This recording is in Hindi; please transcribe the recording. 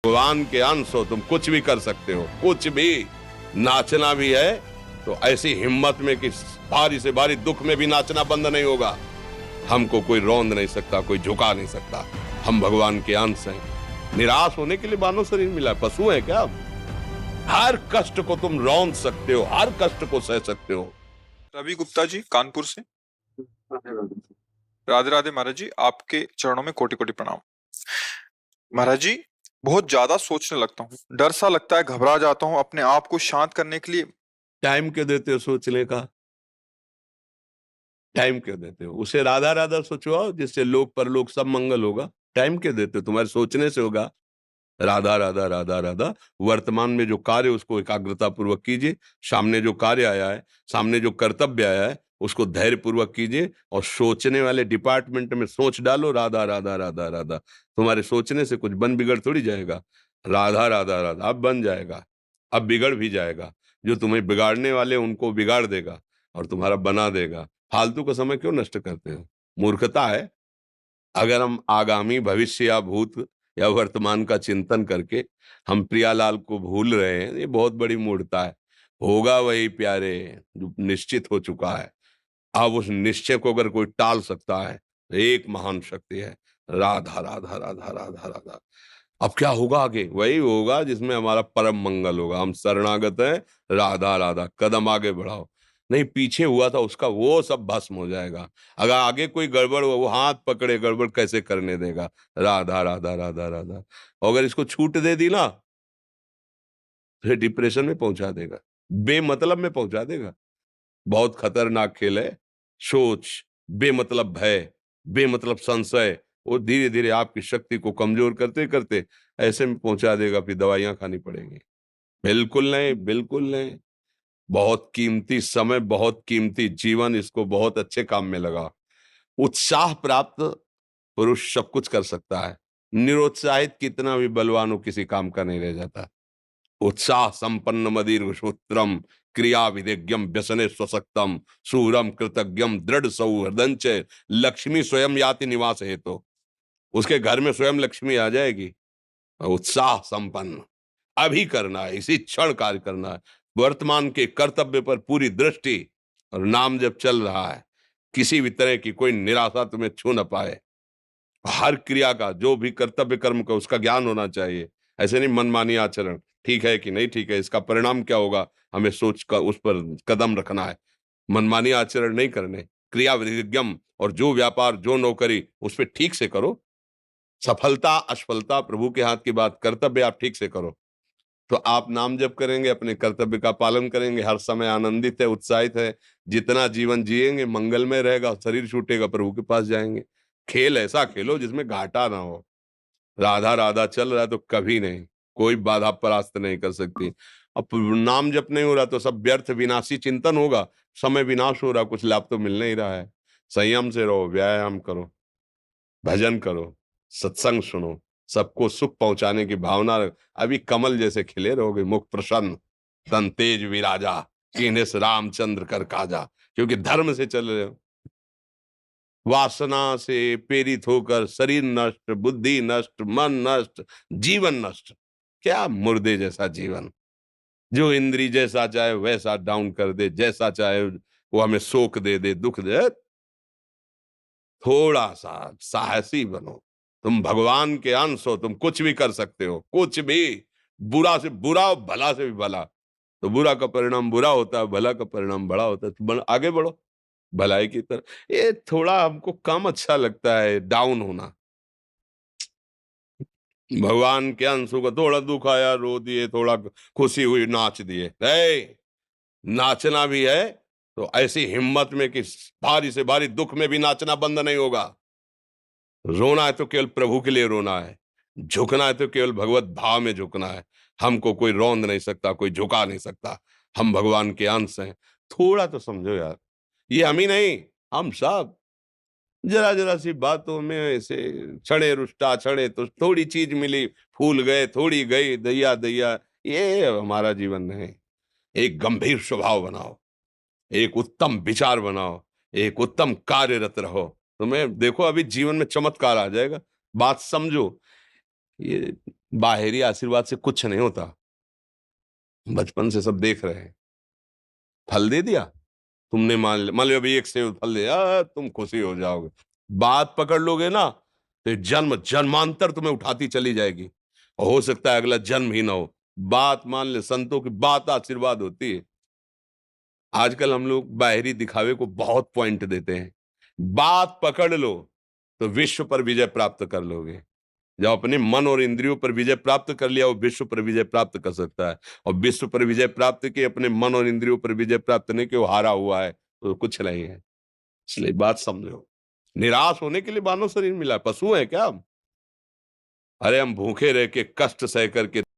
भगवान के अंश हो, तुम कुछ भी कर सकते हो, कुछ भी। नाचना भी है तो ऐसी हिम्मत में कि भारी से भारी दुख में भी नाचना बंद नहीं होगा। हमको कोई रौंद नहीं सकता, कोई झुका नहीं सकता। हम भगवान के अंश हैं। निराश होने के लिए मानव शरीर मिला है, पशु है क्या? हर कष्ट को तुम रौंद सकते हो, हर कष्ट को सह सकते हो। रवि गुप्ता जी कानपुर से। राधे राधे महाराज जी, आपके चरणों में कोटि कोटि प्रणाम। महाराज जी, बहुत ज्यादा सोचने लगता हूँ, डर सा लगता है, घबरा जाता हूँ। अपने आप को शांत करने के लिए टाइम क्यों देते हो सोचने का? टाइम क्यों देते हो? उसे राधा राधा सोचवाओ, जिससे लोक परलोक सब मंगल होगा। टाइम क्यों देते हो? तुम्हारे सोचने से होगा। राधा राधा राधा राधा। वर्तमान में जो कार्य उसको एकाग्रता पूर्वक कीजिए। सामने जो कार्य आया है, सामने जो कर्तव्य आया है, उसको धैर्य पूर्वक कीजिए। और सोचने वाले डिपार्टमेंट में सोच डालो राधा राधा राधा राधा। तुम्हारे सोचने से कुछ बन बिगड़ थोड़ी जाएगा। राधा राधा राधा अब बन जाएगा, अब बिगड़ भी जाएगा। जो तुम्हें बिगाड़ने वाले उनको बिगाड़ देगा और तुम्हारा बना देगा। फालतू का समय क्यों नष्ट करते हो? मूर्खता है। अगर हम आगामी भविष्य या भूत या वर्तमान का चिंतन करके हम प्रियालाल को भूल रहे हैं, ये बहुत बड़ी मूर्खता है। होगा वही प्यारे जो निश्चित हो चुका है। अब उस निश्चय को अगर कोई टाल सकता है तो एक महान शक्ति है, राधा राधा राधा राधा राधा। अब क्या होगा आगे? वही होगा जिसमें हमारा परम मंगल होगा। हम शरणागत हैं, राधा राधा। कदम आगे बढ़ाओ। नहीं, पीछे हुआ था उसका वो सब भस्म हो जाएगा। अगर आगे कोई गड़बड़ हो, वो हाथ पकड़े गड़बड़ कैसे करने देगा? राधा राधा राधा राधा। और अगर इसको छूट दे दी ना तो ये डिप्रेशन में पहुंचा देगा, बेमतलब में पहुंचा देगा। बहुत खतरनाक खेल है। सोच, बेमतलब भय, बेमतलब संशय, वो धीरे धीरे आपकी शक्ति को कमजोर करते करते ऐसे में पहुंचा देगा, फिर दवाइयां खानी पड़ेंगी। बिल्कुल नहीं, बिल्कुल नहीं। बहुत कीमती समय, बहुत कीमती जीवन, इसको बहुत अच्छे काम में लगा। उत्साह प्राप्त पुरुष सब कुछ कर सकता है। निरुत्साहित कितना भी बलवान हो, किसी काम का नहीं रह जाता। उत्साह संपन्न मदीर्घ सूत्रम क्रिया विधिज्ञम व्यसने स्वसक्तम सूरम कृतज्ञम दृढ़ सौहृदंच लक्ष्मी स्वयं याति निवास हेतु। उसके घर में स्वयं लक्ष्मी आ जाएगी। उत्साह संपन्न अभी करना है, इसी क्षण कार्य करना है। वर्तमान के कर्तव्य पर पूरी दृष्टि। और नाम जब चल रहा है, किसी भी तरह की कोई निराशा तुम्हें छू न पाए। हर क्रिया का, जो भी कर्तव्य कर्म का, उसका ज्ञान होना चाहिए। ऐसे नहीं मनमानी आचरण, ठीक है कि नहीं ठीक है, इसका परिणाम क्या होगा, हमें सोच कर उस पर कदम रखना है। मनमानी आचरण नहीं करने। क्रिया विधिज्ञम, और जो व्यापार जो नौकरी उस पर ठीक से करो। सफलता असफलता प्रभु के हाथ की बात, कर्तव्य आप ठीक से करो तो आप नाम जप करेंगे, अपने कर्तव्य का पालन करेंगे, हर समय आनंदित है, उत्साहित है। जितना जीवन जिएंगे मंगलमय रहेगा। शरीर छूटेगा, प्रभु के पास जाएंगे। खेल ऐसा खेलो जिसमें घाटा ना हो। राधा राधा चल रहा है तो कभी नहीं, कोई बाधा परास्त नहीं कर सकती। अब नाम जप नहीं हो रहा तो सब व्यर्थ विनाशी चिंतन होगा। समय विनाश हो रहा, कुछ लाभ तो मिल नहीं रहा है। संयम से रहो, व्यायाम करो, भजन करो, सत्संग सुनो, सबको सुख पहुंचाने की भावना अभी कमल जैसे खिले रहोगे, मुख प्रसन्न, तन तेज विराजा, कीन्हे से रामचंद्र कर काजा। क्योंकि धर्म से चल रहे हो। वासना से प्रेरित होकर शरीर नष्ट, बुद्धि नष्ट, मन नष्ट, जीवन नष्ट। क्या मुर्दे जैसा जीवन, जो इंद्री जैसा चाहे वैसा डाउन कर दे, जैसा चाहे वो हमें शोक दे दे, दुख दे। थोड़ा सा साहसी बनो। तुम भगवान के अंश हो, तुम कुछ भी कर सकते हो, कुछ भी। बुरा से बुरा और भला से भी भला। तो बुरा का परिणाम बुरा होता है, भला का परिणाम बड़ा होता है। तो आगे बढ़ो भलाई की तरफ। ये थोड़ा हमको कम अच्छा लगता है डाउन होना। भगवान के अंशों का थोड़ा दुख आया रो दिए, थोड़ा खुशी हुई नाच दिए। नाचना भी है तो ऐसी हिम्मत में कि भारी से भारी दुख में भी नाचना बंद नहीं होगा। रोना है तो केवल प्रभु के लिए रोना है। झुकना है तो केवल भगवत भाव में झुकना है। हमको कोई रौंद नहीं सकता, कोई झुका नहीं सकता। हम भगवान के अंश हैं। थोड़ा तो समझो यार, ये हम ही नहीं, हम सब जरा जरा सी बातों में ऐसे क्षणे रुष्टा क्षणे तो थोड़ी चीज मिली, फूल गए, थोड़ी गई, दैया दैया। ये हमारा जीवन नहीं। एक गंभीर स्वभाव बनाओ, एक उत्तम विचार बनाओ, एक उत्तम कार्यरत रहो। तुम्हें देखो अभी जीवन में चमत्कार आ जाएगा। बात समझो। ये बाहरी आशीर्वाद से कुछ नहीं होता। बचपन से सब देख रहे हैं। फल दे दिया, तुमने मान लो अभी एक सेब फल दिया, तुम खुशी हो जाओगे। बात पकड़ लोगे ना तो ये जन्म जन्मांतर तुम्हें उठाती चली जाएगी, और हो सकता है अगला जन्म ही ना हो। बात मान ले, संतों की बात आशीर्वाद होती है। आजकल हम लोग बाहरी दिखावे को बहुत पॉइंट देते हैं। बात पकड़ लो तो विश्व पर विजय प्राप्त कर लोगे। जब अपने मन और इंद्रियों पर विजय प्राप्त कर लिया, वो विश्व पर विजय प्राप्त कर सकता है। और विश्व पर विजय प्राप्त की, अपने मन और इंद्रियों पर विजय प्राप्त नहीं कि वो हारा हुआ है, तो कुछ नहीं है। इसलिए बात समझो। निराश होने के लिए मानव शरीर मिला, पशु है क्या हम? अरे हम भूखे रह के, कष्ट सह करके